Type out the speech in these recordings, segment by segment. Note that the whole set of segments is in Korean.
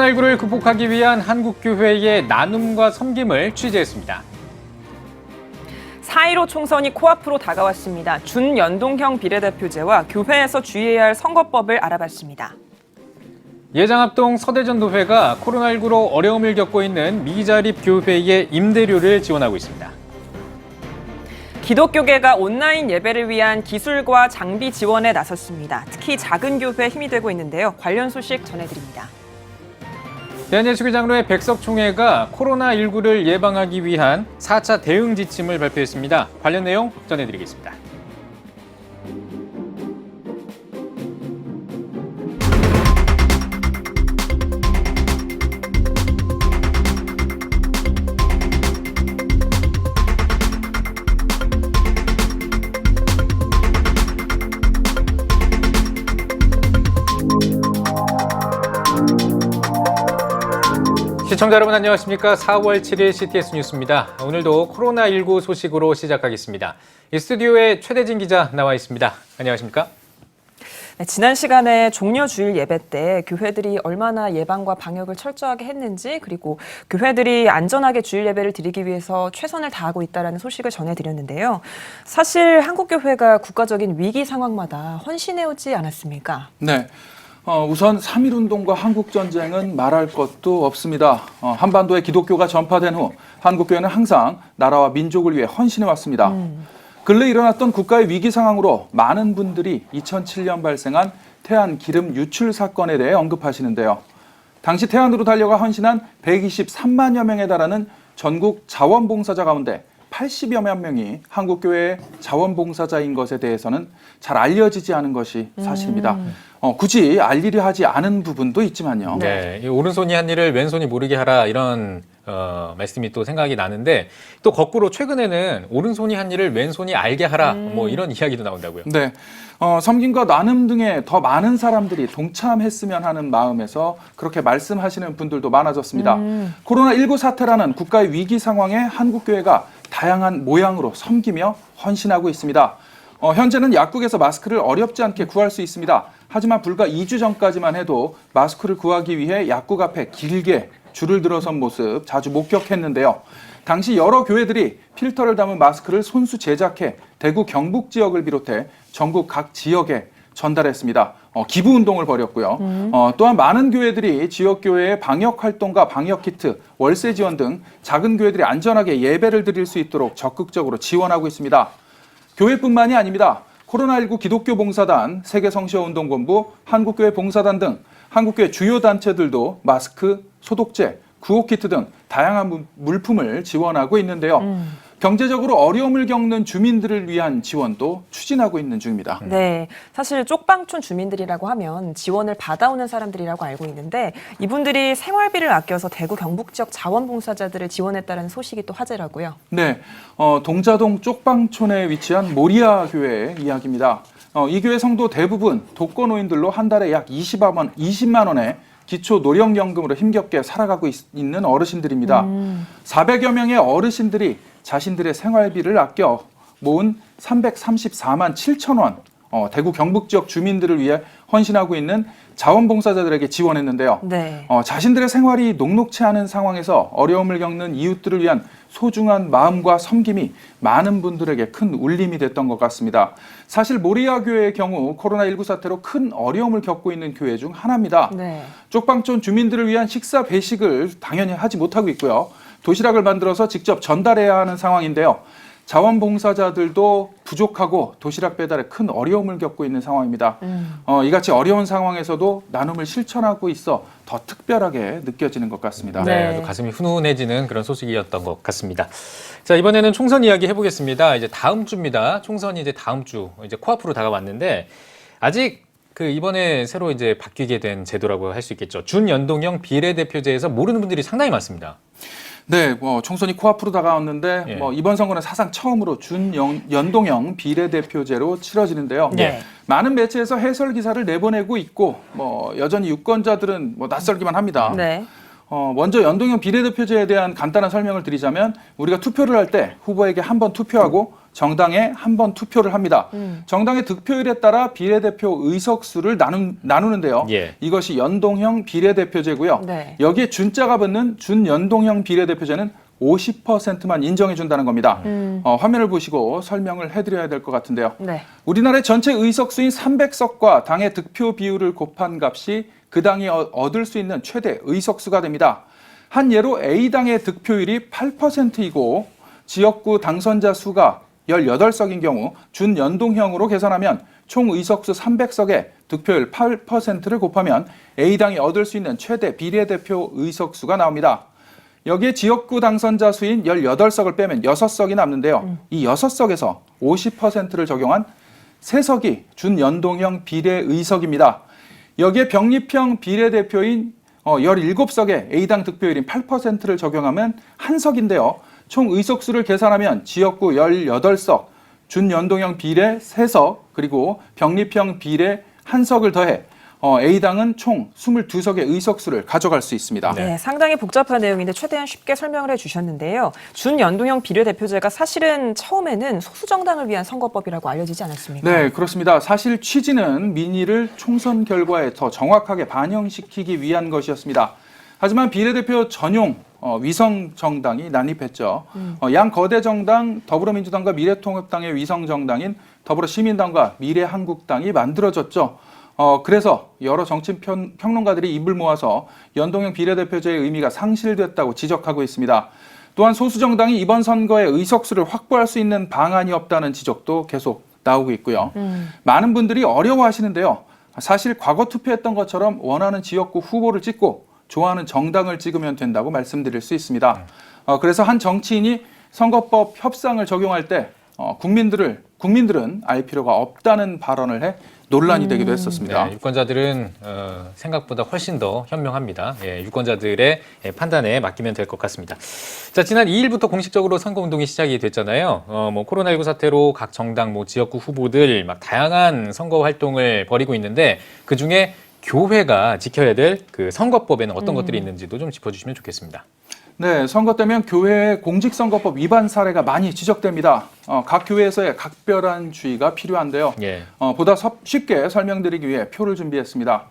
코로나19를 극복하기 위한 한국교회의 나눔과 섬김을 취재했습니다. 4.15 총선이 코앞으로 다가왔습니다. 준연동형 비례대표제와 교회에서 주의해야 할 선거법을 알아봤습니다. 예장합동 서대전도회가 코로나19로 어려움을 겪고 있는 미자립 교회의 임대료를 지원하고 있습니다. 기독교계가 온라인 예배를 위한 기술과 장비 지원에 나섰습니다. 특히 작은 교회에 힘이 되고 있는데요. 관련 소식 전해드립니다. 대한예수교 장로회 백석총회가 코로나19를 예방하기 위한 4차 대응 지침을 발표했습니다. 관련 내용 전해드리겠습니다. 시청자 여러분 안녕하십니까? 4월 7일 CTS 뉴스입니다. 오늘도 코로나19 소식으로 시작하겠습니다. 이 스튜디오에 최대진 기자 나와 있습니다. 안녕하십니까? 네, 지난 시간에 종려주일 예배 때 교회들이 얼마나 예방과 방역을 철저하게 했는지 그리고 교회들이 안전하게 주일 예배를 드리기 위해서 최선을 다하고 있다는 소식을 전해드렸는데요. 사실 한국교회가 국가적인 위기 상황마다 헌신해오지 않았습니까? 네. 우선 3.1운동과 한국전쟁은 말할 것도 없습니다. 한반도에 기독교가 전파된 후 한국교회는 항상 나라와 민족을 위해 헌신해왔습니다. 근래 일어났던 국가의 위기 상황으로 많은 분들이 2007년 발생한 태안 기름 유출 사건에 대해 언급하시는데요. 당시 태안으로 달려가 헌신한 123만여 명에 달하는 전국 자원봉사자 가운데 80여만 명이 한국교회의 자원봉사자인 것에 대해서는 잘 알려지지 않은 것이 사실입니다. 굳이 알리려 하지 않은 부분도 있지만요. 네, 이 오른손이 한 일을 왼손이 모르게 하라 이런 말씀이 또 생각이 나는데 또 거꾸로 최근에는 오른손이 한 일을 왼손이 알게 하라 뭐 이런 이야기도 나온다고요. 네, 섬김과 나눔 등에 더 많은 사람들이 동참했으면 하는 마음에서 그렇게 말씀하시는 분들도 많아졌습니다. 코로나19 사태라는 국가의 위기 상황에 한국교회가 다양한 모양으로 섬기며 헌신하고 있습니다. 현재는 약국에서 마스크를 어렵지 않게 구할 수 있습니다. 하지만 불과 2주 전까지만 해도 마스크를 구하기 위해 약국 앞에 길게 줄을 들어선 모습 자주 목격했는데요. 당시 여러 교회들이 필터를 담은 마스크를 손수 제작해 대구 경북 지역을 비롯해 전국 각 지역에 전달했습니다. 기부운동을 벌였고요. 또한 많은 교회들이 지역교회의 방역활동과 방역키트, 월세 지원 등 작은 교회들이 안전하게 예배를 드릴 수 있도록 적극적으로 지원하고 있습니다. 교회뿐만이 아닙니다. 코로나19 기독교 봉사단, 세계성시어운동본부, 한국교회 봉사단 등 한국교회 주요 단체들도 마스크, 소독제, 구호키트 등 다양한 물품을 지원하고 있는데요. 경제적으로 어려움을 겪는 주민들을 위한 지원도 추진하고 있는 중입니다. 네, 사실 쪽방촌 주민들이라고 하면 지원을 받아오는 사람들이라고 알고 있는데 이분들이 생활비를 아껴서 대구 경북 지역 자원봉사자들을 지원했다는 소식이 또 화제라고요. 네, 동자동 쪽방촌에 위치한 모리아 교회의 이야기입니다. 이 교회 성도 대부분 독거노인들로 한 달에 약 20만 원의 기초 노령연금으로 힘겹게 살아가고 있는 어르신들입니다. 400여 명의 어르신들이 자신들의 생활비를 아껴 모은 334만 7천 원, 대구 경북 지역 주민들을 위해 헌신하고 있는 자원봉사자들에게 지원했는데요. 네. 자신들의 생활이 녹록치 않은 상황에서 어려움을 겪는 이웃들을 위한 소중한 마음과 섬김이 많은 분들에게 큰 울림이 됐던 것 같습니다. 사실 모리아 교회의 경우 코로나19 사태로 큰 어려움을 겪고 있는 교회 중 하나입니다. 네. 쪽방촌 주민들을 위한 식사 배식을 당연히 하지 못하고 있고요. 도시락을 만들어서 직접 전달해야 하는 상황인데요. 자원봉사자들도 부족하고 도시락 배달에 큰 어려움을 겪고 있는 상황입니다. 이같이 어려운 상황에서도 나눔을 실천하고 있어 더 특별하게 느껴지는 것 같습니다. 네, 가슴이 훈훈해지는 그런 소식이었던 것 같습니다. 자, 이번에는 총선 이야기 해보겠습니다. 이제 다음 주입니다. 총선이 이제 다음 주 이제 코앞으로 다가왔는데 아직 이번에 새로 이제 바뀌게 된 제도라고 할 수 있겠죠. 준연동형 비례대표제에서 모르는 분들이 상당히 많습니다. 네, 총선이 코앞으로 다가왔는데 예. 이번 선거는 사상 처음으로 준연동형 비례대표제로 치러지는데요. 네. 많은 매체에서 해설 기사를 내보내고 있고 여전히 유권자들은 낯설기만 합니다. 네. 먼저 연동형 비례대표제에 대한 간단한 설명을 드리자면 우리가 투표를 할 때 후보에게 한 번 투표하고 정당에 한 번 투표를 합니다. 정당의 득표율에 따라 비례대표 의석수를 나누는데요. 예. 이것이 연동형 비례대표제고요. 네. 여기에 준자가 붙는 준연동형 비례대표제는 50%만 인정해 준다는 겁니다. 화면을 보시고 설명을 해드려야 될 것 같은데요. 네. 우리나라의 전체 의석수인 300석과 당의 득표 비율을 곱한 값이 그 당이 얻을 수 있는 최대 의석수가 됩니다. 한 예로 A당의 득표율이 8%이고 지역구 당선자 수가 18석인 경우 준연동형으로 계산하면 총 의석수 300석에 득표율 8%를 곱하면 A당이 얻을 수 있는 최대 비례대표 의석수가 나옵니다. 여기에 지역구 당선자 수인 18석을 빼면 6석이 남는데요. 이 6석에서 50%를 적용한 3석이 준연동형 비례의석입니다. 여기에 병립형 비례대표인 17석에 A당 득표율인 8%를 적용하면 1석인데요. 총 의석수를 계산하면 지역구 18석, 준연동형 비례 3석, 그리고 병립형 비례 1석을 더해 A당은 총 22석의 의석수를 가져갈 수 있습니다. 네, 상당히 복잡한 내용인데 최대한 쉽게 설명을 해주셨는데요. 준연동형 비례대표제가 사실은 처음에는 소수정당을 위한 선거법이라고 알려지지 않았습니까? 네, 그렇습니다. 사실 취지는 민의를 총선 결과에 더 정확하게 반영시키기 위한 것이었습니다. 하지만 비례대표 전용 위성 정당이 난립했죠. 양 거대 정당 더불어민주당과 미래통합당의 위성 정당인 더불어시민당과 미래한국당이 만들어졌죠. 그래서 여러 정치 평론가들이 입을 모아서 연동형 비례대표제의 의미가 상실됐다고 지적하고 있습니다. 또한 소수 정당이 이번 선거에 의석수를 확보할 수 있는 방안이 없다는 지적도 계속 나오고 있고요. 많은 분들이 어려워하시는데요. 사실 과거 투표했던 것처럼 원하는 지역구 후보를 찍고 좋아하는 정당을 찍으면 된다고 말씀드릴 수 있습니다. 그래서 한 정치인이 선거법 협상을 적용할 때 국민들은 알 필요가 없다는 발언을 해 논란이 되기도 했었습니다. 네, 유권자들은 생각보다 훨씬 더 현명합니다. 예, 유권자들의 판단에 맡기면 될 것 같습니다. 자, 지난 2일부터 공식적으로 선거운동이 시작이 됐잖아요. 코로나19 사태로 각 정당, 지역구 후보들 막 다양한 선거 활동을 벌이고 있는데 그 중에 교회가 지켜야 될 그 선거법에는 어떤 것들이 있는지도 좀 짚어주시면 좋겠습니다. 네, 선거 때면 교회의 공직선거법 위반 사례가 많이 지적됩니다. 각 교회에서의 각별한 주의가 필요한데요. 예. 보다 쉽게 설명드리기 위해 표를 준비했습니다.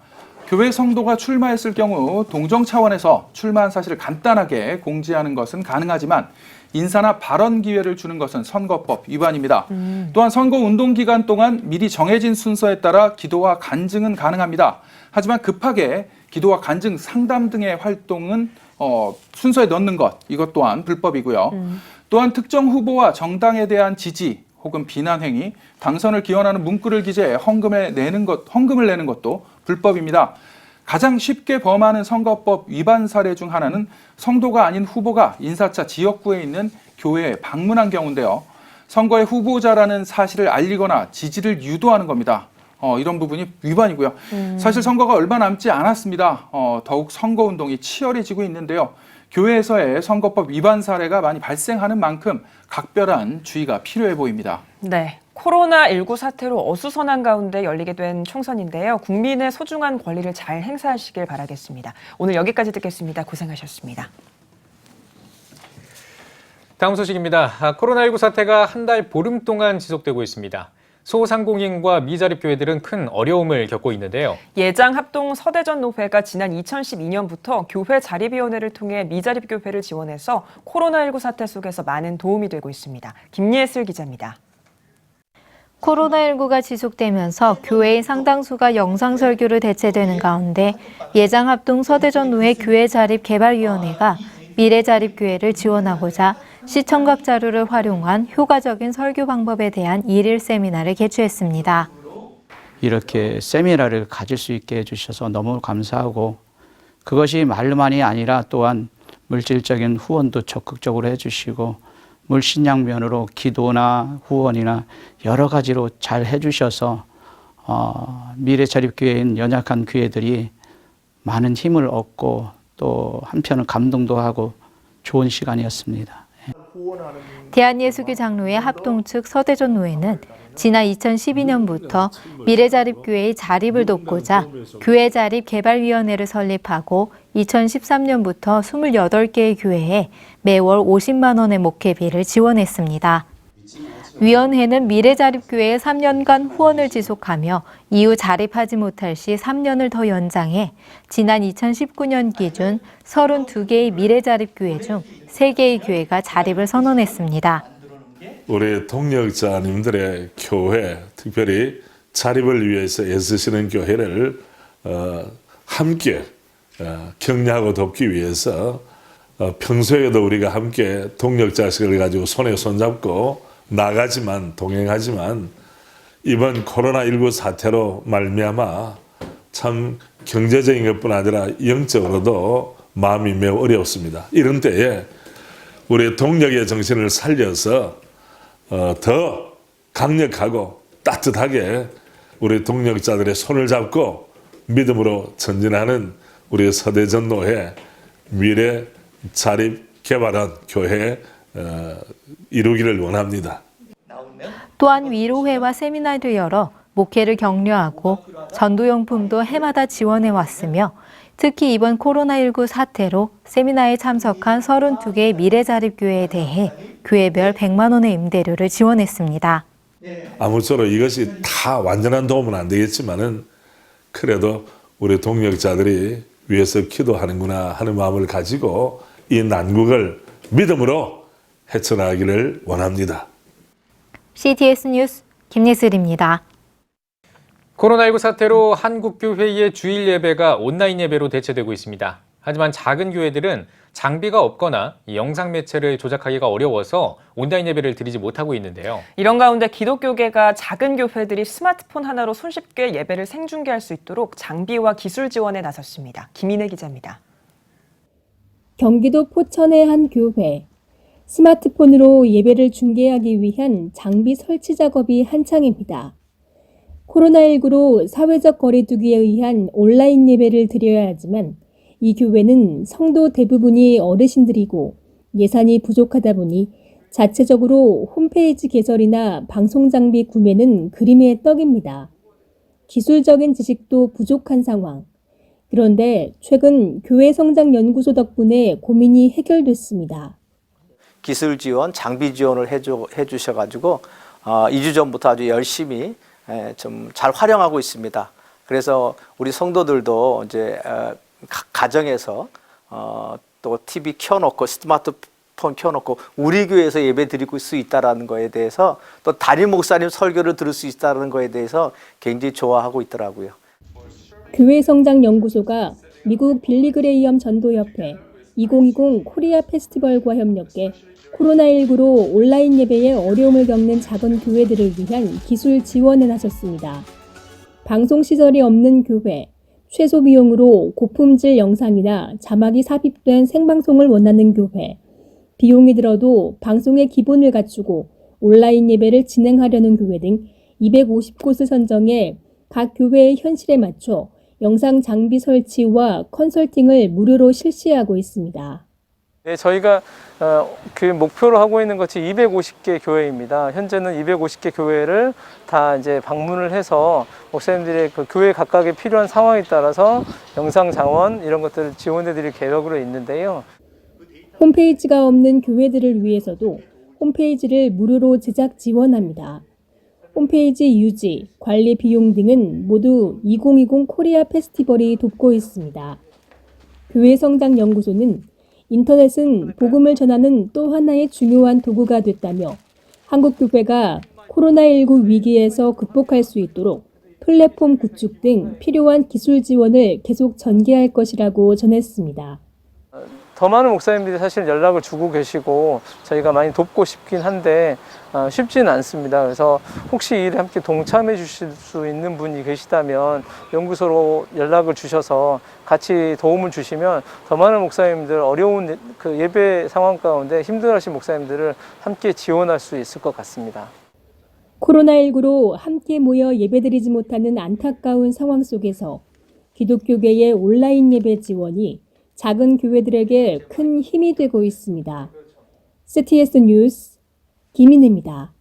교회 성도가 출마했을 경우 동정 차원에서 출마한 사실을 간단하게 공지하는 것은 가능하지만 인사나 발언 기회를 주는 것은 선거법 위반입니다. 또한 선거 운동 기간 동안 미리 정해진 순서에 따라 기도와 간증은 가능합니다. 하지만 급하게 기도와 간증 상담 등의 활동은 순서에 넣는 것, 이것 또한 불법이고요. 또한 특정 후보와 정당에 대한 지지 혹은 비난 행위, 당선을 기원하는 문구를 기재해 헌금을 내는 것도 불법입니다. 가장 쉽게 범하는 선거법 위반 사례 중 하나는 성도가 아닌 후보가 인사차 지역구에 있는 교회에 방문한 경우인데요. 선거의 후보자라는 사실을 알리거나 지지를 유도하는 겁니다. 이런 부분이 위반이고요. 사실 선거가 얼마 남지 않았습니다. 더욱 선거운동이 치열해지고 있는데요. 교회에서의 선거법 위반 사례가 많이 발생하는 만큼 각별한 주의가 필요해 보입니다. 네. 코로나19 사태로 어수선한 가운데 열리게 된 총선인데요. 국민의 소중한 권리를 잘 행사하시길 바라겠습니다. 오늘 여기까지 듣겠습니다. 고생하셨습니다. 다음 소식입니다. 코로나19 사태가 한 달 보름 동안 지속되고 있습니다. 소상공인과 미자립 교회들은 큰 어려움을 겪고 있는데요. 예장합동 서대전노회가 지난 2012년부터 교회 자립위원회를 통해 미자립 교회를 지원해서 코로나19 사태 속에서 많은 도움이 되고 있습니다. 김예슬 기자입니다. 코로나19가 지속되면서 교회의 상당수가 영상설교를 대체되는 가운데 예장합동 서대전노회 교회자립개발위원회가 미래자립교회를 지원하고자 시청각 자료를 활용한 효과적인 설교 방법에 대한 일일 세미나를 개최했습니다. 이렇게 세미나를 가질 수 있게 해주셔서 너무 감사하고 그것이 말로만이 아니라 또한 물질적인 후원도 적극적으로 해주시고 물신양면으로 기도나 후원이나 여러 가지로 잘 해주셔서 미래자립교회인 연약한 교회들이 많은 힘을 얻고 또 한편은 감동도 하고 좋은 시간이었습니다. 대한예수교 장로회 합동 측 서대전노회는 지난 2012년부터 미래자립교회의 자립을 돕고자 교회자립개발위원회를 설립하고 2013년부터 28개의 교회에 매월 50만 원의 목회비를 지원했습니다. 위원회는 미래자립교회에 3년간 후원을 지속하며 이후 자립하지 못할 시 3년을 더 연장해 지난 2019년 기준 32개의 미래자립교회 중 3개의 교회가 자립을 선언했습니다. 우리 동력자님들의 교회, 특별히 자립을 위해서 애쓰시는 교회를 함께 격려하고 돕기 위해서 평소에도 우리가 함께 동력자식을 가지고 손에 손잡고 나가지만 동행하지만 이번 코로나19 사태로 말미암아 참 경제적인 것뿐 아니라 영적으로도 마음이 매우 어렵습니다. 이런 때에 우리의 동력의 정신을 살려서 더 강력하고 따뜻하게 우리 동력자들의 손을 잡고 믿음으로 전진하는 우리 서대전노회 미래 자립 개발원 교회 이루기를 원합니다. 또한 위로회와 세미나를 열어 목회를 격려하고 전도용품도 해마다 지원해 왔으며 특히 이번 코로나19 사태로 세미나에 참석한 32개의 미래자립교회에 대해 교회별 100만 원의 임대료를 지원했습니다. 아무쪼록 이것이 다 완전한 도움은 안 되겠지만은 그래도 우리 동력자들이 위해서 기도하는구나 하는 마음을 가지고 이 난국을 믿음으로 헤쳐나가기를 원합니다. CTS 뉴스 김예슬입니다. 코로나19 사태로 한국 교회의 주일 예배가 온라인 예배로 대체되고 있습니다. 하지만 작은 교회들은 장비가 없거나 이 영상 매체를 조작하기가 어려워서 온라인 예배를 드리지 못하고 있는데요. 이런 가운데 기독교계가 작은 교회들이 스마트폰 하나로 손쉽게 예배를 생중계할 수 있도록 장비와 기술 지원에 나섰습니다. 김인혜 기자입니다. 경기도 포천의 한 교회. 스마트폰으로 예배를 중계하기 위한 장비 설치 작업이 한창입니다. 코로나19로 사회적 거리두기에 의한 온라인 예배를 드려야 하지만 이 교회는 성도 대부분이 어르신들이고 예산이 부족하다 보니 자체적으로 홈페이지 개설이나 방송 장비 구매는 그림의 떡입니다. 기술적인 지식도 부족한 상황. 그런데 최근 교회 성장 연구소 덕분에 고민이 해결됐습니다. 기술 지원, 장비 지원을 해주셔가지고 2주 전부터 아주 열심히 좀 잘 활용하고 있습니다. 그래서 우리 성도들도 이제 가정에서 또 TV 켜놓고 스마트폰 켜놓고 우리 교회에서 예배 드릴 수 있다라는 거에 대해서 또 담임 목사님 설교를 들을 수 있다는 거에 대해서 굉장히 좋아하고 있더라고요. 교회 성장 연구소가 미국 빌리그레이엄 전도협회 2020 코리아 페스티벌과 협력해 코로나19로 온라인 예배에 어려움을 겪는 작은 교회들을 위한 기술 지원에 나섰습니다. 방송시설이 없는 교회, 최소 비용으로 고품질 영상이나 자막이 삽입된 생방송을 원하는 교회, 비용이 들어도 방송의 기본을 갖추고 온라인 예배를 진행하려는 교회 등 250곳을 선정해 각 교회의 현실에 맞춰 영상 장비 설치와 컨설팅을 무료로 실시하고 있습니다. 네, 저희가 그 목표로 하고 있는 것이 250개 교회입니다. 현재는 250개 교회를 다 이제 방문을 해서 목사님들의 그 교회 각각에 필요한 상황에 따라서 영상 장원 이런 것들을 지원해 드릴 계획으로 있는데요. 홈페이지가 없는 교회들을 위해서도 홈페이지를 무료로 제작 지원합니다. 홈페이지 유지, 관리 비용 등은 모두 2020 코리아 페스티벌이 돕고 있습니다. 교회 성장 연구소는 인터넷은 복음을 전하는 또 하나의 중요한 도구가 됐다며 한국교회가 코로나19 위기에서 극복할 수 있도록 플랫폼 구축 등 필요한 기술 지원을 계속 전개할 것이라고 전했습니다. 더 많은 목사님들이 사실 연락을 주고 계시고 저희가 많이 돕고 싶긴 한데 쉽지는 않습니다. 그래서 혹시 이 일에 함께 동참해 주실 수 있는 분이 계시다면 연구소로 연락을 주셔서 같이 도움을 주시면 더 많은 목사님들 어려운 그 예배 상황 가운데 힘들어하신 목사님들을 함께 지원할 수 있을 것 같습니다. 코로나19로 함께 모여 예배드리지 못하는 안타까운 상황 속에서 기독교계의 온라인 예배 지원이 작은 교회들에게 큰 힘이 되고 있습니다. CTS 뉴스 김인혜입니다.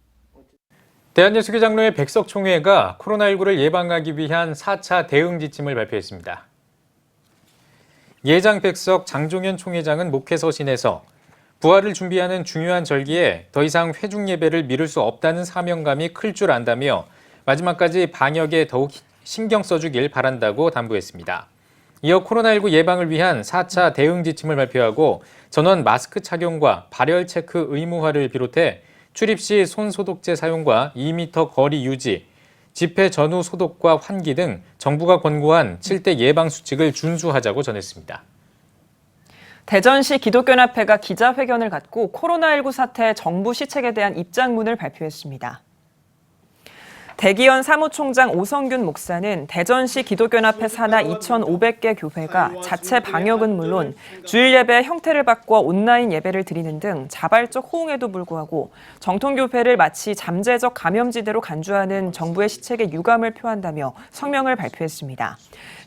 대한예수교 장로회 백석총회가 코로나19를 예방하기 위한 4차 대응 지침을 발표했습니다. 예장 백석 장종현 총회장은 목회 서신에서 부활을 준비하는 중요한 절기에 더 이상 회중 예배를 미룰 수 없다는 사명감이 클 줄 안다며 마지막까지 방역에 더욱 신경 써주길 바란다고 당부했습니다. 이어 코로나19 예방을 위한 4차 대응 지침을 발표하고 전원 마스크 착용과 발열 체크 의무화를 비롯해 출입 시 손 소독제 사용과 2m 거리 유지, 집회 전후 소독과 환기 등 정부가 권고한 7대 예방 수칙을 준수하자고 전했습니다. 대전시 기독교연합회가 기자회견을 갖고 코로나19 사태 정부 시책에 대한 입장문을 발표했습니다. 대기현 사무총장 오성균 목사는 대전시 기독교연합회 산하 2,500개 교회가 자체 방역은 물론 주일 예배 형태를 바꿔 온라인 예배를 드리는 등 자발적 호응에도 불구하고 정통교회를 마치 잠재적 감염지대로 간주하는 정부의 시책에 유감을 표한다며 성명을 발표했습니다.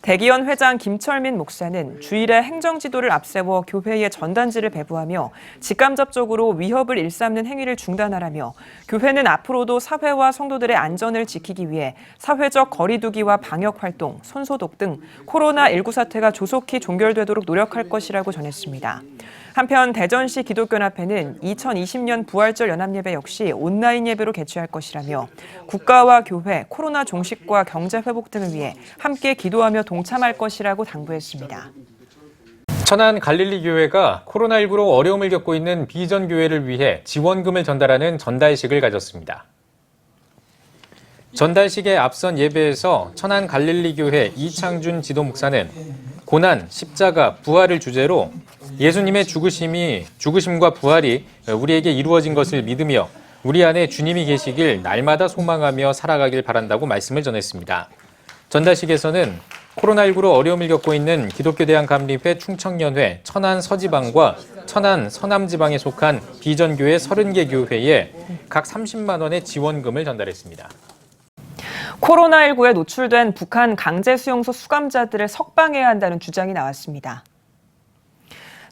대기현 회장 김철민 목사는 주일에 행정지도를 앞세워 교회에 전단지를 배부하며 직간접적으로 위협을 일삼는 행위를 중단하라며 교회는 앞으로도 사회와 성도들의 안전을 지키기 위해 사회적 거리두기와 방역활동, 손소독 등 코로나19 사태가 조속히 종결되도록 노력할 것이라고 전했습니다. 한편 대전시 기독교연합회는 2020년 부활절 연합예배 역시 온라인 예배로 개최할 것이라며 국가와 교회, 코로나 종식과 경제 회복 등을 위해 함께 기도하며 동참할 것이라고 당부했습니다. 천안 갈릴리 교회가 코로나19로 어려움을 겪고 있는 비전 교회를 위해 지원금을 전달하는 전달식을 가졌습니다. 전달식에 앞선 예배에서 천안 갈릴리 교회 이창준 지도 목사는 고난, 십자가, 부활을 주제로 예수님의 죽으심과 부활이 우리에게 이루어진 것을 믿으며 우리 안에 주님이 계시길 날마다 소망하며 살아가길 바란다고 말씀을 전했습니다. 전달식에서는 코로나19로 어려움을 겪고 있는 기독교대한감리회 충청연회 천안 서지방과 천안 서남지방에 속한 비전교회 30개 교회에 각 30만 원의 지원금을 전달했습니다. 코로나19에 노출된 북한 강제수용소 수감자들을 석방해야 한다는 주장이 나왔습니다.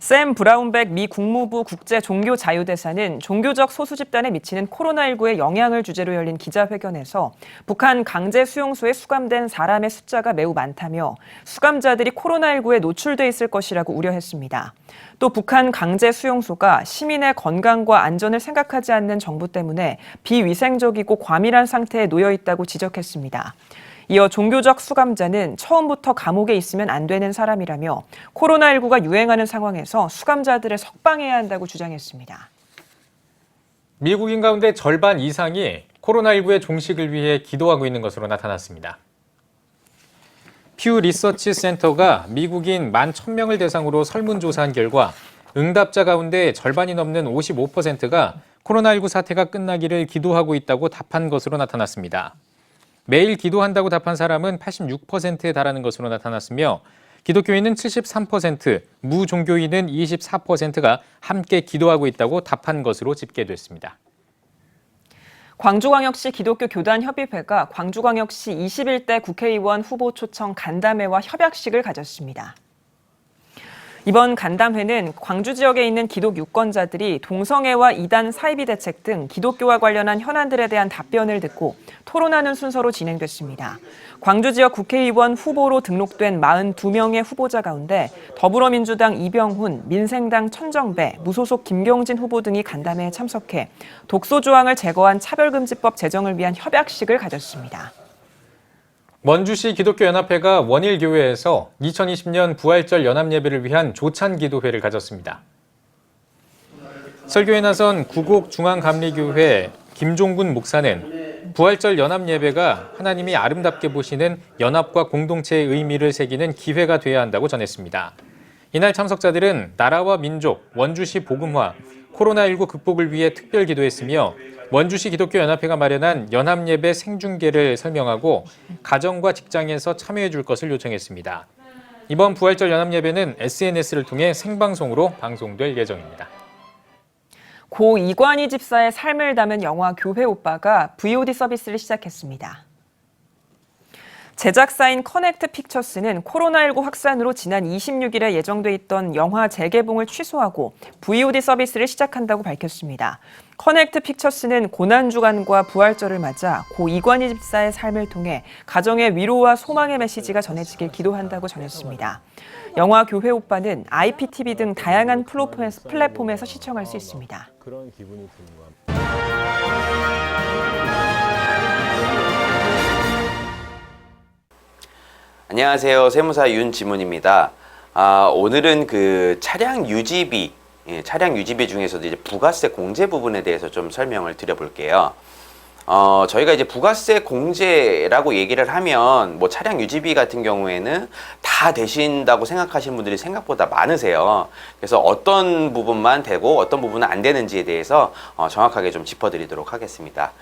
샘 브라운백 미 국무부 국제종교자유대사는 종교적 소수 집단에 미치는 코로나19의 영향을 주제로 열린 기자회견에서 북한 강제수용소에 수감된 사람의 숫자가 매우 많다며 수감자들이 코로나19에 노출돼 있을 것이라고 우려했습니다. 또 북한 강제수용소가 시민의 건강과 안전을 생각하지 않는 정부 때문에 비위생적이고 과밀한 상태에 놓여 있다고 지적했습니다. 이어 종교적 수감자는 처음부터 감옥에 있으면 안 되는 사람이라며 코로나19가 유행하는 상황에서 수감자들을 석방해야 한다고 주장했습니다. 미국인 가운데 절반 이상이 코로나19의 종식을 위해 기도하고 있는 것으로 나타났습니다. 퓨 리서치 센터가 미국인 11,000명을 대상으로 설문조사한 결과 응답자 가운데 절반이 넘는 55%가 코로나19 사태가 끝나기를 기도하고 있다고 답한 것으로 나타났습니다. 매일 기도한다고 답한 사람은 86%에 달하는 것으로 나타났으며 기독교인은 73%, 무종교인은 24%가 함께 기도하고 있다고 답한 것으로 집계됐습니다. 광주광역시 기독교 교단협의회가 광주광역시 21대 국회의원 후보 초청 간담회와 협약식을 가졌습니다. 이번 간담회는 광주 지역에 있는 기독 유권자들이 동성애와 이단 사이비 대책 등 기독교와 관련한 현안들에 대한 답변을 듣고 토론하는 순서로 진행됐습니다. 광주 지역 국회의원 후보로 등록된 42명의 후보자 가운데 더불어민주당 이병훈, 민생당 천정배, 무소속 김경진 후보 등이 간담회에 참석해 독소 조항을 제거한 차별금지법 제정을 위한 협약식을 가졌습니다. 원주시 기독교연합회가 원일교회에서 2020년 부활절 연합예배를 위한 조찬 기도회를 가졌습니다. 설교에 나선 구곡중앙감리교회 김종군 목사는 부활절 연합예배가 하나님이 아름답게 보시는 연합과 공동체의 의미를 새기는 기회가 돼야 한다고 전했습니다. 이날 참석자들은 나라와 민족, 원주시 복음화, 코로나19 극복을 위해 특별 기도했으며 원주시 기독교연합회가 마련한 연합예배 생중계를 설명하고 가정과 직장에서 참여해 줄 것을 요청했습니다. 이번 부활절 연합예배는 SNS를 통해 생방송으로 방송될 예정입니다. 고 이관희 집사의 삶을 담은 영화 교회 오빠가 VOD 서비스를 시작했습니다. 제작사인 커넥트 픽처스는 코로나19 확산으로 지난 26일에 예정돼 있던 영화 재개봉을 취소하고 VOD 서비스를 시작한다고 밝혔습니다. 커넥트 픽처스는 고난주간과 부활절을 맞아 고 이관희 집사의 삶을 통해 가정의 위로와 소망의 메시지가 전해지길 기도한다고 전했습니다. 영화 교회 오빠는 IPTV 등 다양한 플랫폼에서 시청할 수 있습니다. 그런 기분이 드는 것 같아요. 안녕하세요. 세무사 윤지문입니다. 오늘은 그 차량 유지비 중에서도 이제 부가세 공제 부분에 대해서 좀 설명을 드려볼게요. 저희가 이제 부가세 공제라고 얘기를 하면 뭐 차량 유지비 같은 경우에는 다 되신다고 생각하시는 분들이 생각보다 많으세요. 그래서 어떤 부분만 되고 어떤 부분은 안 되는지에 대해서 정확하게 좀 짚어드리도록 하겠습니다.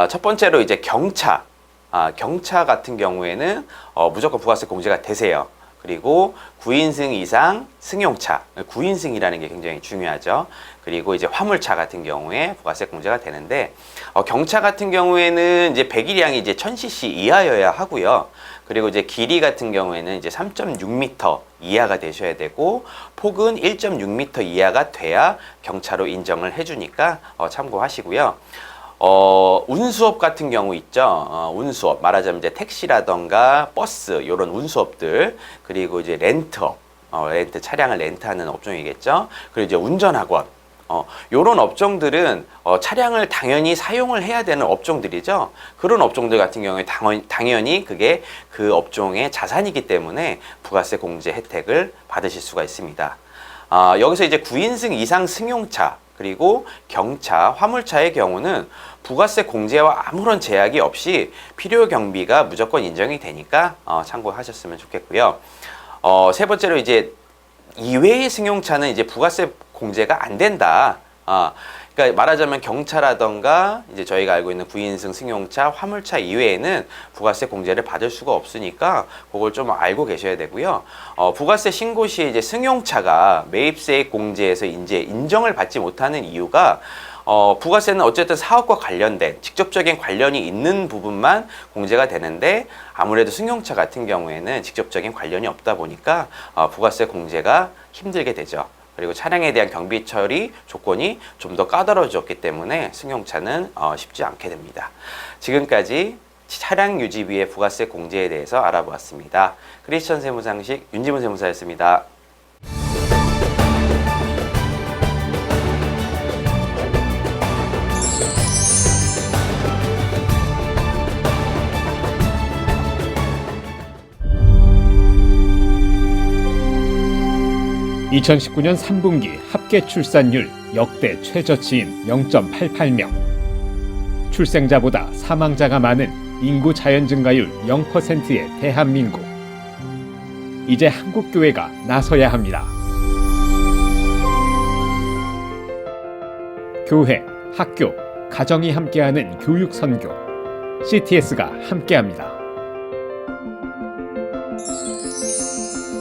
첫 번째로 이제 경차 같은 경우에는 무조건 부가세 공제가 되세요. 그리고 9인승 이상 승용차, 9인승이라는 게 굉장히 중요하죠. 그리고 이제 화물차 같은 경우에 부가세 공제가 되는데, 경차 같은 경우에는 이제 배기량이 이제 1000cc 이하여야 하고요. 그리고 이제 길이 같은 경우에는 이제 3.6m 이하가 되셔야 되고, 폭은 1.6m 이하가 돼야 경차로 인정을 해주니까 참고하시고요. 운수업 같은 경우 있죠. 운수업 말하자면 이제 택시라던가 버스 이런 운수업들, 그리고 이제 렌트업, 렌트 차량을 렌트하는 업종이겠죠. 그리고 이제 운전학원, 요런 업종들은 차량을 당연히 사용을 해야 되는 업종들이죠. 그런 업종들 같은 경우에 당연히 그게 그 업종의 자산이기 때문에 부가세 공제 혜택을 받으실 수가 있습니다. 여기서 이제 9인승 이상 승용차, 그리고 경차, 화물차의 경우는 부가세 공제와 아무런 제약이 없이 필요 경비가 무조건 인정이 되니까 참고하셨으면 좋겠고요. 세 번째로 이제 이외의 승용차는 이제 부가세 공제가 안 된다. 그러니까 말하자면 경차라던가 이제 저희가 알고 있는 9인승 승용차, 화물차 이외에는 부가세 공제를 받을 수가 없으니까 그걸 좀 알고 계셔야 되고요. 부가세 신고 시에 이제 승용차가 매입세액 공제에서 이제 인정을 받지 못하는 이유가 부가세는 어쨌든 사업과 관련된 직접적인 관련이 있는 부분만 공제가 되는데, 아무래도 승용차 같은 경우에는 직접적인 관련이 없다 보니까 부가세 공제가 힘들게 되죠. 그리고 차량에 대한 경비 처리 조건이 좀 더 까다로워졌기 때문에 승용차는 쉽지 않게 됩니다. 지금까지 차량 유지비의 부가세 공제에 대해서 알아보았습니다. 크리스천 세무상식 윤지문 세무사였습니다. (2019년 3분기) 합계 출산율 역대 최저치인 0.88명. 출생자보다 사망자가 많은 인구 자연 증가율 0%의 대한민국. 이제 한국교회가 나서야 합니다. 교회, 학교, 가정이 함께하는 교육 선교. CTS가 함께합니다.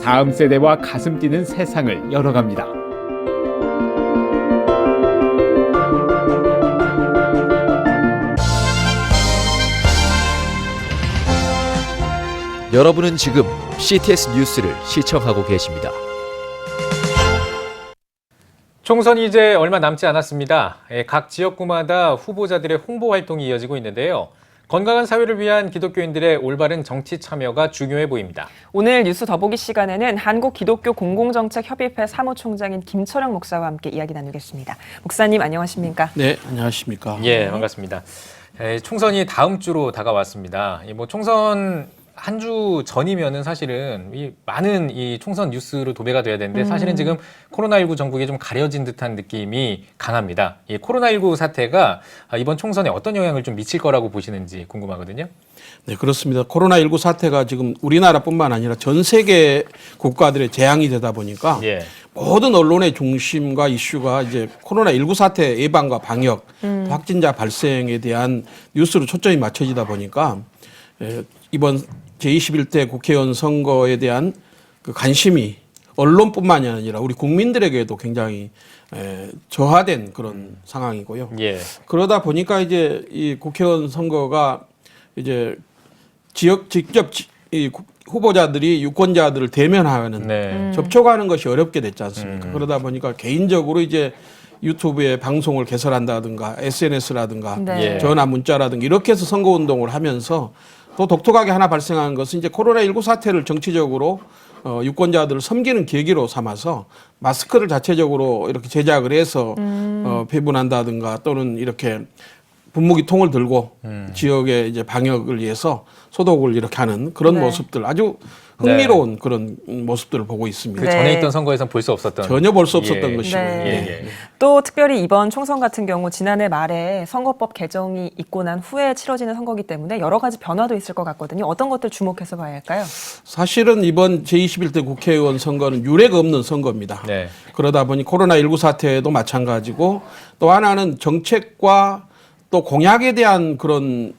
다음 세대와 가슴 뛰는 세상을 열어갑니다. 여러분은 지금 CTS 뉴스를 시청하고 계십니다. 총선이 이제 얼마 남지 않았습니다. 각 지역구마다 후보자들의 홍보 활동이 이어지고 있는데요. 건강한 사회를 위한 기독교인들의 올바른 정치 참여가 중요해 보입니다. 오늘 뉴스 더보기 시간에는 한국기독교공공정책협의회 사무총장인 김철영 목사와 함께 이야기 나누겠습니다. 목사님 안녕하십니까? 네, 안녕하십니까? 예, 반갑습니다. 총선이 다음 주로 다가왔습니다. 총선 한 주 전이면은 사실은 많은 이 총선 뉴스로 도배가 돼야 되는데, 사실은 지금 코로나19 전국에 좀 가려진 듯한 느낌이 강합니다. 이 코로나19 사태가 이번 총선에 어떤 영향을 좀 미칠 거라고 보시는지 궁금하거든요. 네, 그렇습니다. 코로나19 사태가 지금 우리나라뿐만 아니라 전 세계 국가들의 재앙이 되다 보니까 모든 언론의 중심과 이슈가 이제 코로나19 사태 예방과 방역, 확진자 발생에 대한 뉴스로 초점이 맞춰지다 보니까 이번 제21대 국회의원 선거에 대한 그 관심이 언론뿐만이 아니라 우리 국민들에게도 굉장히 저하된 그런 상황이고요. 그러다 보니까 이제 이 국회의원 선거가 이제 직접 이 후보자들이 유권자들을 대면하는 접촉하는 것이 어렵게 됐지 않습니까? 그러다 보니까 개인적으로 이제 유튜브에 방송을 개설한다든가 SNS라든가 네. 전화 문자라든가 이렇게 해서 선거운동을 하면서 또 독특하게 하나 발생한 것은 이제 코로나19 사태를 정치적으로 유권자들을 섬기는 계기로 삼아서 마스크를 자체적으로 이렇게 제작을 해서 배분한다든가 또는 이렇게 분무기 통을 들고 지역의 이제 방역을 위해서 소독을 이렇게 하는 그런 네. 모습들 아주 흥미로운 그런 모습들을 보고 있습니다. 그 전에 있던 선거에서는 볼 수 없었던. 전혀 볼 수 없었던 것이고. 네. 또 특별히 이번 총선 같은 경우 지난해 말에 선거법 개정이 있고 난 후에 치러지는 선거이기 때문에 여러 가지 변화도 있을 것 같거든요. 어떤 것들 주목해서 봐야 할까요? 사실은 이번 제21대 국회의원 선거는 유례가 없는 선거입니다. 네. 그러다 보니 코로나19 사태도 마찬가지고 또 하나는 정책과 또 공약에 대한 그런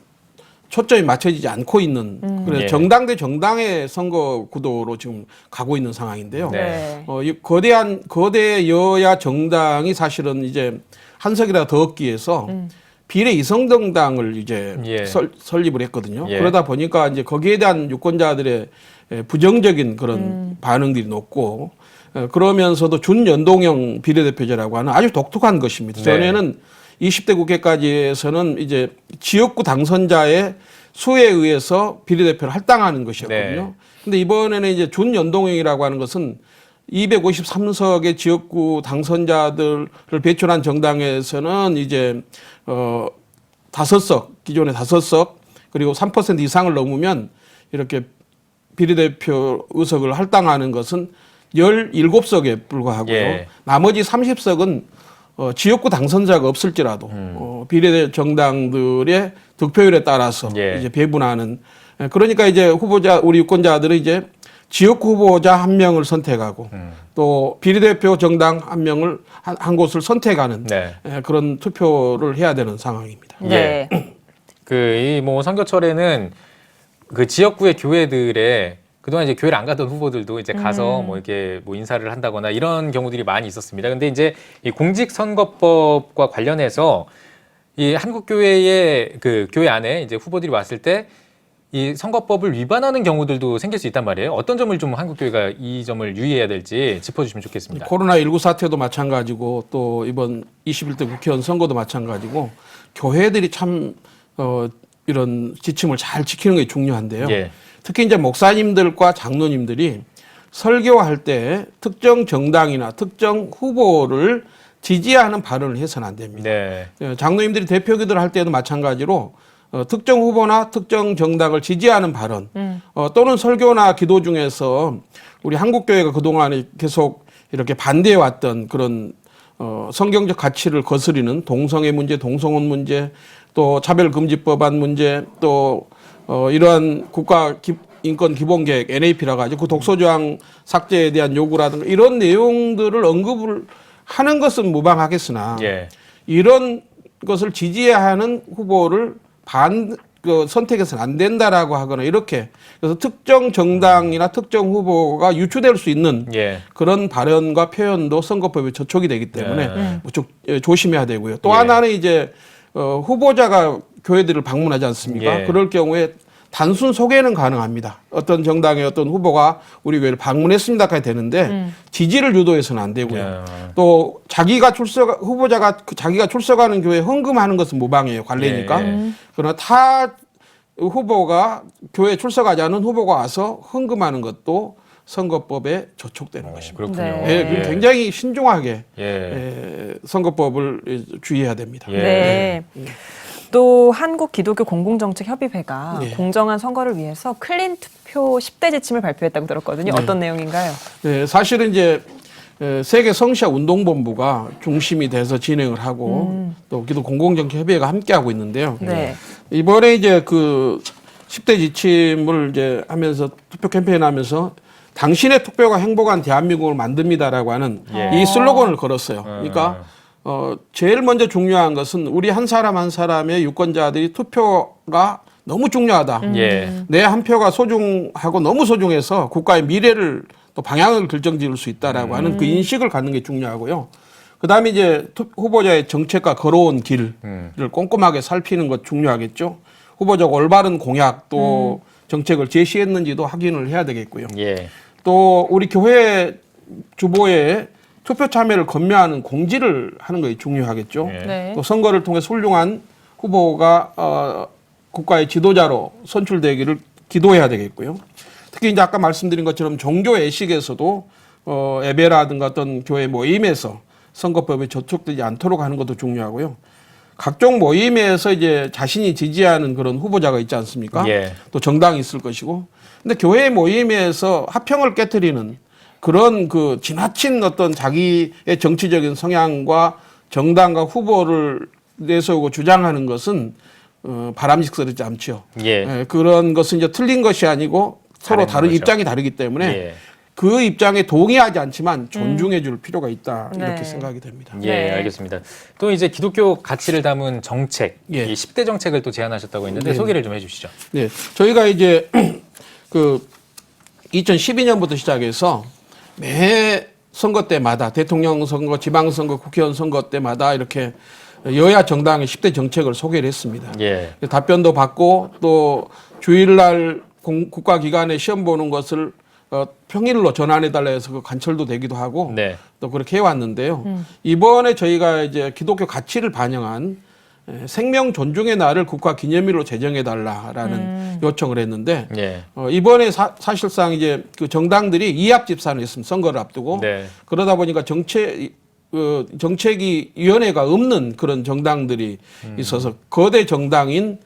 초점이 맞춰지지 않고 있는 그래서 예. 정당 대 정당의 선거 구도로 지금 가고 있는 상황인데요. 네. 이 거대 여야 정당이 사실은 이제 한 석이라 더 얻기 위해서 비례 이성정당을 이제 예. 설립을 했거든요. 예. 그러다 보니까 이제 거기에 대한 유권자들의 부정적인 그런 반응들이 높고 그러면서도 준연동형 비례대표제라고 하는 아주 독특한 것입니다. 네. 전에는 20대 국회까지에서는 이제 지역구 당선자의 수에 의해서 비례대표를 할당하는 것이었거든요. 네. 근데 이번에는 이제 준연동형이라고 하는 것은 253석의 지역구 당선자들을 배출한 정당에서는 이제 5석, 기존의 5석 그리고 3% 이상을 넘으면 이렇게 비례대표 의석을 할당하는 것은 17석에 불과하고요. 예. 나머지 30석은 지역구 당선자가 없을지라도 비례 정당들의 득표율에 따라서 예. 이제 배분하는 그러니까 이제 우리 유권자들은 이제 지역구 후보자 한 명을 선택하고 또 비례대표 정당 한 명을 한 곳을 선택하는 네. 그런 투표를 해야 되는 상황입니다. 네. 이 뭐 선거철에는 그 지역구의 교회들의 그동안 이제 교회를 안 가던 후보들도 이제 가서 뭐 이렇게 뭐 인사를 한다거나 이런 경우들이 많이 있었습니다. 근데 이제 이 공직선거법과 관련해서 이 한국교회의 그 교회 안에 이제 후보들이 왔을 때 이 선거법을 위반하는 경우들도 생길 수 있단 말이에요. 어떤 점을 좀 한국교회가 이 점을 유의해야 될지 짚어주시면 좋겠습니다. 코로나19 사태도 마찬가지고 또 이번 21대 국회의원 선거도 마찬가지고 교회들이 참 이런 지침을 잘 지키는 게 중요한데요. 예. 특히 이제 목사님들과 장로님들이 설교할 때 특정 정당이나 특정 후보를 지지하는 발언을 해서는 안 됩니다. 네. 장로님들이 대표기도를 할 때도 마찬가지로 특정 후보나 특정 정당을 지지하는 발언 또는 설교나 기도 중에서 우리 한국교회가 그동안에 계속 이렇게 반대해왔던 그런 성경적 가치를 거스리는 동성애 문제, 동성혼 문제, 또 차별금지법안 문제, 또 이러한 국가인권기본계획 NAP라고 하죠. 그 독소조항 삭제에 대한 요구라든가 이런 내용들을 언급을 하는 것은 무방하겠으나 예. 이런 것을 지지해야 하는 후보를 선택해서는 안 된다라고 하거나 이렇게 그래서 특정 정당이나 특정 후보가 유추될 수 있는 예. 그런 발언과 표현도 선거법에 저촉이 되기 때문에 무척 조심해야 되고요. 또 예. 하나는 이제 후보자가 교회들을 방문하지 않습니까? 예. 그럴 경우에 단순 소개는 가능합니다. 어떤 정당의 어떤 후보가 우리 교회를 방문했습니다까지 되는데 지지를 유도해서는 안 되고요. 또 후보자가 자기가 출석하는 교회에 헌금하는 것은 무방해요. 관례니까. 그러나 타 후보가 교회에 출석하지 않은 후보가 와서 헌금하는 것도 선거법에 저촉되는 것입니다. 그렇군요. 네, 굉장히 신중하게 예. 선거법을 주의해야 됩니다. 네. 또 한국기독교공공정책협의회가 네. 공정한 선거를 위해서 클린 투표 10대 지침을 발표했다고 들었거든요. 어떤 내용인가요? 네, 사실은 이제 세계 성시아 운동본부가 중심이 돼서 진행을 하고 또 기독 공공정책협의회가 함께 하고 있는데요. 네. 이번에 이제 그 10대 지침을 이제 하면서 투표 캠페인 하면서 당신의 투표가 행복한 대한민국을 만듭니다라고 하는 이 슬로건을 걸었어요. 그러니까 제일 먼저 중요한 것은 우리 한 사람 한 사람의 유권자들이 투표가 너무 중요하다. 내 한 표가 소중하고 너무 소중해서 국가의 미래를 또 방향을 결정지을 수 있다라고 하는 그 인식을 갖는 게 중요하고요. 그다음에 이제 후보자의 정책과 걸어온 길을 꼼꼼하게 살피는 것 중요하겠죠. 후보자가 올바른 공약 또 정책을 제시했는지도 확인을 해야 되겠고요. 예. 또 우리 교회 주보에 투표 참여를 권면하는 공지를 하는 것이 중요하겠죠. 네. 또 선거를 통해 훌륭한 후보가 국가의 지도자로 선출되기를 기도해야 되겠고요. 특히 이제 아까 말씀드린 것처럼 종교 예식에서도 예배라든가 어떤 교회 모임에서 선거법에 저촉되지 않도록 하는 것도 중요하고요. 각종 모임에서 이제 자신이 지지하는 그런 후보자가 있지 않습니까? 예. 또 정당이 있을 것이고. 근데 교회 모임에서 화평을 깨트리는 그런 그 지나친 어떤 자기의 정치적인 성향과 정당과 후보를 내세우고 주장하는 것은 바람직스럽지 않죠. 예. 그런 것은 이제 틀린 것이 아니고 서로 다른 거죠. 입장이 다르기 때문에 예. 그 입장에 동의하지 않지만 존중해 줄 필요가 있다. 이렇게 네. 생각이 됩니다. 예, 네. 알겠습니다. 또 이제 기독교 가치를 담은 정책, 예. 이 10대 정책을 또 제안하셨다고 했는데 네. 소개를 좀 해주시죠. 네, 저희가 이제 그 2012년부터 시작해서 매 선거 때마다 대통령 선거, 지방선거, 국회의원 선거 때마다 이렇게 여야 정당의 10대 정책을 소개를 했습니다. 예. 답변도 받고 또 주일날 국가기관에 시험 보는 것을 평일로 전환해달라 해서 그 간철도 되기도 하고 네. 또 그렇게 해왔는데요. 이번에 저희가 이제 기독교 가치를 반영한 생명 존중의 날을 국가 기념일로 제정해달라라는 요청을 했는데 예. 이번에 사실상 이제 그 정당들이 이합 집산을 했습니다. 선거를 앞두고 네. 그러다 보니까 정책이 위원회가 없는 그런 정당들이 있어서 거대 정당인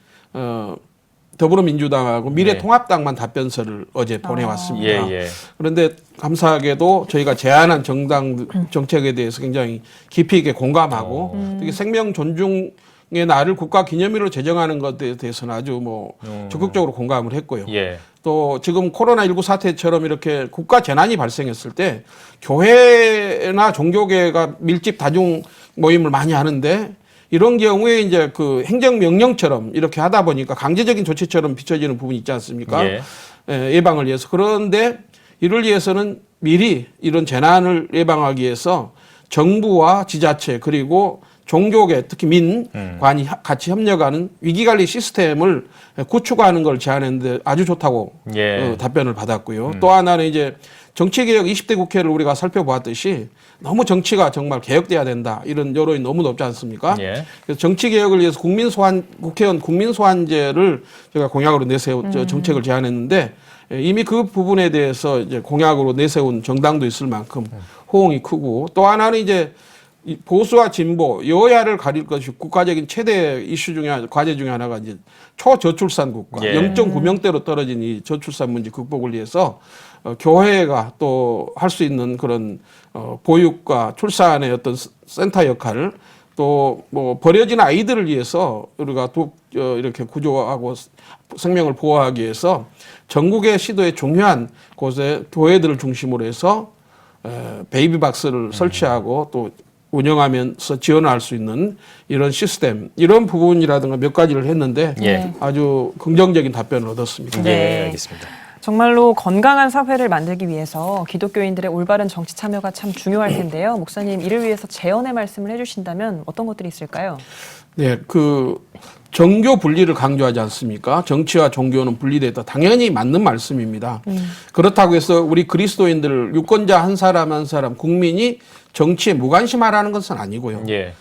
더불어민주당하고 미래통합당만 답변서를 어제 보내왔습니다. 예, 예. 그런데 감사하게도 저희가 제안한 정당 정책에 대해서 굉장히 깊이 있게 공감하고 특히 생명 존중의 날을 국가 기념일로 제정하는 것에 대해서는 아주 뭐 적극적으로 공감을 했고요. 예. 또 지금 코로나19 사태처럼 이렇게 국가 재난이 발생했을 때 교회나 종교계가 밀집 다중 모임을 많이 하는데 이런 경우에 이제 그 행정명령처럼 이렇게 하다 보니까 강제적인 조치처럼 비춰지는 부분이 있지 않습니까? 예. 예방을 위해서. 그런데 이를 위해서는 미리 이런 재난을 예방하기 위해서 정부와 지자체 그리고 종교계 특히 민관이 같이 협력하는 위기관리 시스템을 구축하는 걸 제안했는데 아주 좋다고 예. 답변을 받았고요. 또 하나는 이제 정치개혁 20대 국회를 우리가 살펴보았듯이 너무 정치가 정말 개혁돼야 된다 이런 여론이 너무 높지 않습니까? 예. 그래서 정치개혁을 위해서 국회의원 국민소환제를 제가 공약으로 정책을 제안했는데 이미 그 부분에 대해서 이제 공약으로 내세운 정당도 있을 만큼 호응이 크고 또 하나는 이제 보수와 진보 여야를 가릴 것이 국가적인 최대 이슈 중에 과제 중에 하나가 이제 초저출산 국가 예. 0.9명대로 떨어진 이 저출산 문제 극복을 위해서 교회가 또 할 수 있는 그런 보육과 출산의 어떤 센터 역할을 또 뭐 버려진 아이들을 위해서 우리가 이렇게 구조하고 생명을 보호하기 위해서 전국의 시도에 중요한 곳에 교회들을 중심으로 해서 베이비박스를 설치하고 또 운영하면서 지원할 수 있는 이런 시스템, 이런 부분이라든가 몇 가지를 했는데 예. 아주 긍정적인 답변을 얻었습니다. 예, 알겠습니다. 정말로 건강한 사회를 만들기 위해서 기독교인들의 올바른 정치 참여가 참 중요할 텐데요. 목사님, 이를 위해서 재연의 말씀을 해주신다면 어떤 것들이 있을까요? 네, 그 정교 분리를 강조하지 않습니까? 정치와 종교는 분리됐다. 당연히 맞는 말씀입니다. 그렇다고 해서 우리 그리스도인들 유권자 한 사람 한 사람 국민이 정치에 무관심하라는 것은 아니고요. 예.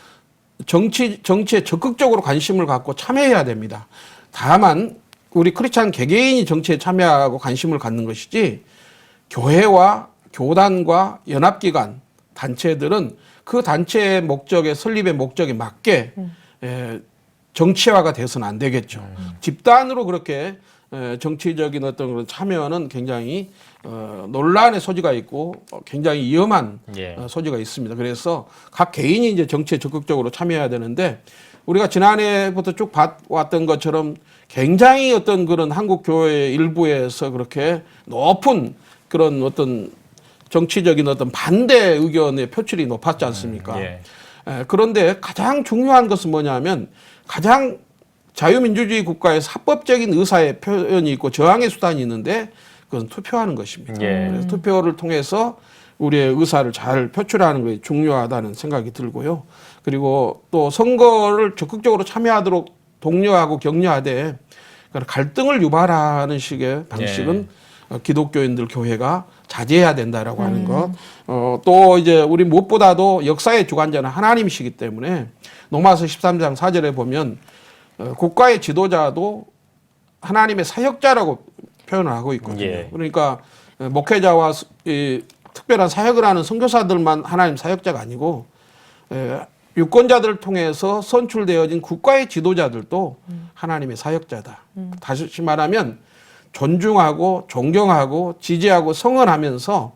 정치에 적극적으로 관심을 갖고 참여해야 됩니다. 다만 우리 크리스찬 개개인이 정치에 참여하고 관심을 갖는 것이지 교회와 교단과 연합기관, 단체들은 그 단체의 목적에 설립의 목적에 맞게 정치화가 돼서는 안 되겠죠. 집단으로 그렇게 정치적인 어떤 그런 참여는 굉장히 논란의 소지가 있고 굉장히 위험한 예. 소지가 있습니다. 그래서 각 개인이 이제 정치에 적극적으로 참여해야 되는데 우리가 지난해부터 쭉 봐왔던 것처럼 굉장히 어떤 그런 한국 교회 일부에서 그렇게 높은 그런 어떤 정치적인 어떤 반대 의견의 표출이 높았지 않습니까? 예. 그런데 가장 중요한 것은 뭐냐면 가장 자유민주주의 국가에서 합법적인 의사의 표현이 있고 저항의 수단이 있는데 그건 투표하는 것입니다. 예. 그래서 투표를 통해서 우리의 의사를 잘 표출하는 것이 중요하다는 생각이 들고요. 그리고 또 선거를 적극적으로 참여하도록 독려하고 격려하되 갈등을 유발하는 식의 방식은 기독교인들 교회가 자제해야 된다라고 하는 것. 또 이제 우리 무엇보다도 역사의 주관자는 하나님이시기 때문에 로마서 13장 4절에 보면 국가의 지도자도 하나님의 사역자라고 표현을 하고 있거든요. 예. 그러니까 목회자와 이 특별한 사역을 하는 선교사들만 하나님 사역자가 아니고 유권자들을 통해서 선출되어진 국가의 지도자들도 하나님의 사역자다. 다시 말하면 존중하고 존경하고 지지하고 성원하면서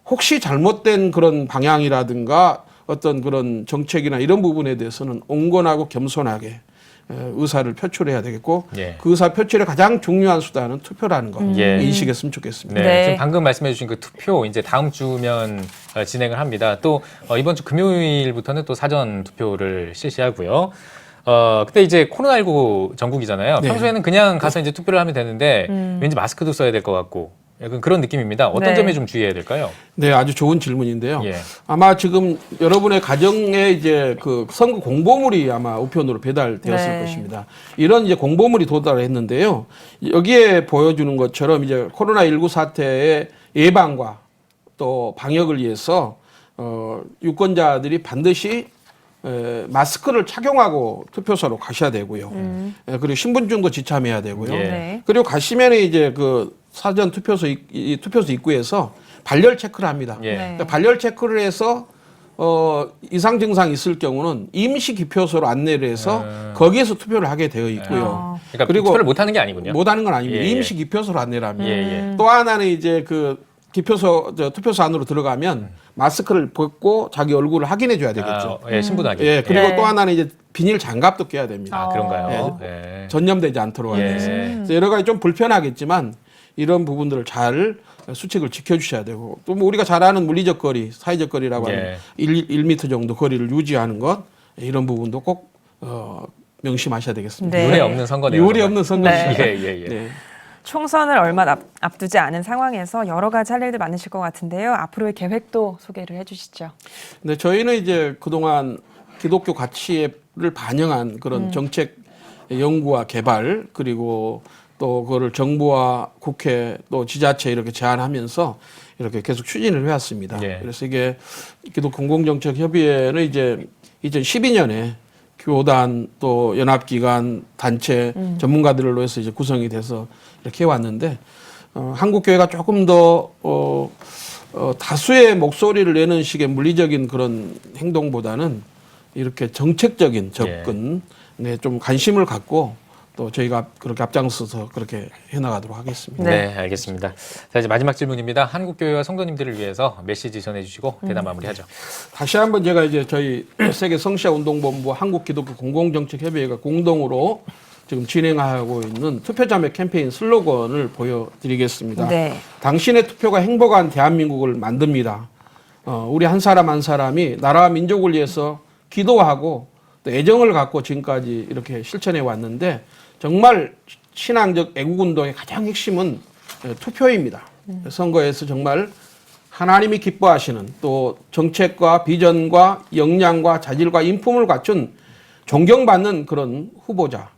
혹시 잘못된 그런 방향이라든가 어떤 그런 정책이나 이런 부분에 대해서는 온건하고 겸손하게 의사를 표출해야 되겠고 예. 그 의사 표출의 가장 중요한 수단은 투표라는 거 예. 인식했으면 좋겠습니다. 네, 지금 방금 말씀해 주신 그 투표 이제 다음 주면 진행을 합니다. 또 이번 주 금요일부터는 또 사전 투표를 실시하고요. 그때 이제 코로나19 전국이잖아요. 네. 평소에는 그냥 가서 이제 투표를 하면 되는데 왠지 마스크도 써야 될 것 같고 약간 그런 느낌입니다. 어떤 네. 점에 좀 주의해야 될까요? 네, 아주 좋은 질문인데요. 예. 아마 지금 여러분의 가정에 이제 그 선거 공보물이 아마 우편으로 배달되었을 네. 것입니다. 이런 이제 공보물이 도달했는데요. 여기에 보여주는 것처럼 이제 코로나19 사태의 예방과 또 방역을 위해서 유권자들이 반드시 마스크를 착용하고 투표소로 가셔야 되고요. 그리고 신분증도 지참해야 되고요. 예. 네. 그리고 가시면 이제 그 사전 투표소 투표소 입구에서 발열 체크를 합니다. 예. 그러니까 발열 체크를 해서 이상 증상이 있을 경우는 임시 기표소로 안내를 해서 거기에서 투표를 하게 되어 있고요. 그러니까 그리고 투표를 못 하는 게 아니군요. 못 하는 건 아닙니다. 예, 예. 임시 기표소로 안내를 합니다. 예, 예. 또 하나는 이제 그 투표소 안으로 들어가면 마스크를 벗고 자기 얼굴을 확인해 줘야 되겠죠. 예, 신분하게. 예, 그리고 네. 또 하나는 이제 비닐 장갑도 껴야 됩니다. 아, 그런가요? 예. 전염되지 않도록 하기 예. 위해서. 그래서 여러 가지 좀 불편하겠지만 이런 부분들을 잘 수칙을 지켜주셔야 되고 또 뭐 우리가 잘 아는 물리적 거리, 사회적 거리라고 하는 예. 1m 정도 거리를 유지하는 것 이런 부분도 꼭 명심하셔야 되겠습니다. 네. 유례 없는 선거네요. 유례 정말. 없는 선거입니다. 예, 예, 예. 네. 총선을 얼마 앞두지 않은 상황에서 여러 가지 할 일들 많으실 것 같은데요. 앞으로의 계획도 소개를 해주시죠. 네, 저희는 이제 그동안 기독교 가치를 반영한 그런 정책 연구와 개발 그리고 또 그거를 정부와 국회 또 지자체 이렇게 제안하면서 이렇게 계속 추진을 해왔습니다. 예. 그래서 이게 기독 공공정책협의회는 이제 2012년에 교단 또 연합기관 단체 전문가들로 해서 이제 구성이 돼서 이렇게 해왔는데 한국교회가 조금 더 다수의 목소리를 내는 식의 물리적인 그런 행동보다는 이렇게 정책적인 접근에 좀 관심을 갖고 또 저희가 그렇게 앞장서서 그렇게 해나가도록 하겠습니다. 네, 알겠습니다. 자, 이제 마지막 질문입니다. 한국교회와 성도님들을 위해서 메시지 전해주시고 대담 마무리하죠. 다시 한번 제가 이제 저희 세계 성시아 운동본부 한국기독교 공공정책협의회가 공동으로 지금 진행하고 있는 투표자매 캠페인 슬로건을 보여드리겠습니다. 네. 당신의 투표가 행복한 대한민국을 만듭니다. 우리 한 사람 한 사람이 나라와 민족을 위해서 기도하고 또 애정을 갖고 지금까지 이렇게 실천해 왔는데 정말 신앙적 애국운동의 가장 핵심은 투표입니다. 선거에서 정말 하나님이 기뻐하시는 또 정책과 비전과 역량과 자질과 인품을 갖춘 존경받는 그런 후보자,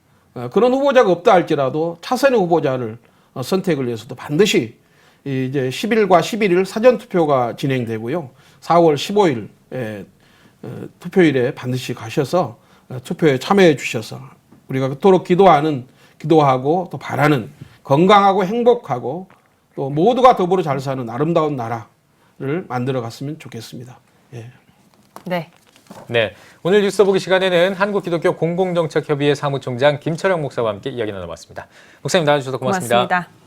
그런 후보자가 없다 할지라도 차선의 후보자를 선택을 위해서도 반드시 이제 10일과 11일 사전투표가 진행되고요. 4월 15일 투표일에 반드시 가셔서 투표에 참여해 주셔서 우리가 그토록 기도하고 또 바라는 건강하고 행복하고 또 모두가 더불어 잘 사는 아름다운 나라를 만들어 갔으면 좋겠습니다. 예. 네. 네, 오늘 뉴스 보기 시간에는 한국기독교 공공정책협의회 사무총장 김철영 목사와 함께 이야기 나눠봤습니다. 목사님 나와주셔서 고맙습니다. 고맙습니다.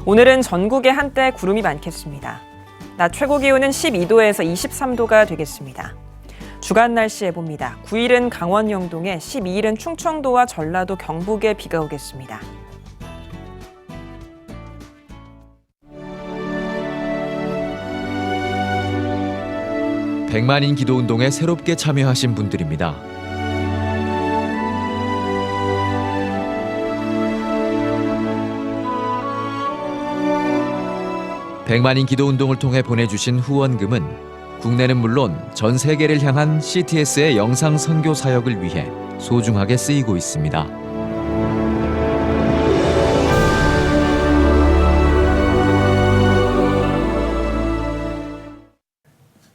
오늘은 전국에 한때 구름이 많겠습니다. 낮 최고 기온은 12도에서 23도가 되겠습니다. 주간 날씨 해봅니다. 9일은 강원 영동에, 12일은 충청도와 전라도 경북에 비가 오겠습니다. 백만인 기도운동에 새롭게 참여하신 분들입니다. 백만인 기도운동을 통해 보내주신 후원금은 국내는 물론 전 세계를 향한 CTS의 영상 선교 사역을 위해 소중하게 쓰이고 있습니다.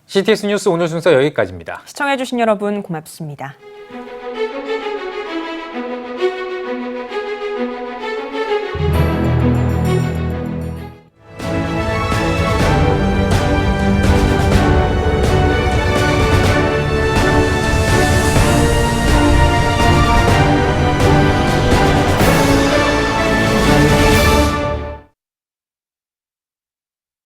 CTS 뉴스 오늘 순서 여기까지입니다. 시청해주신 여러분 고맙습니다.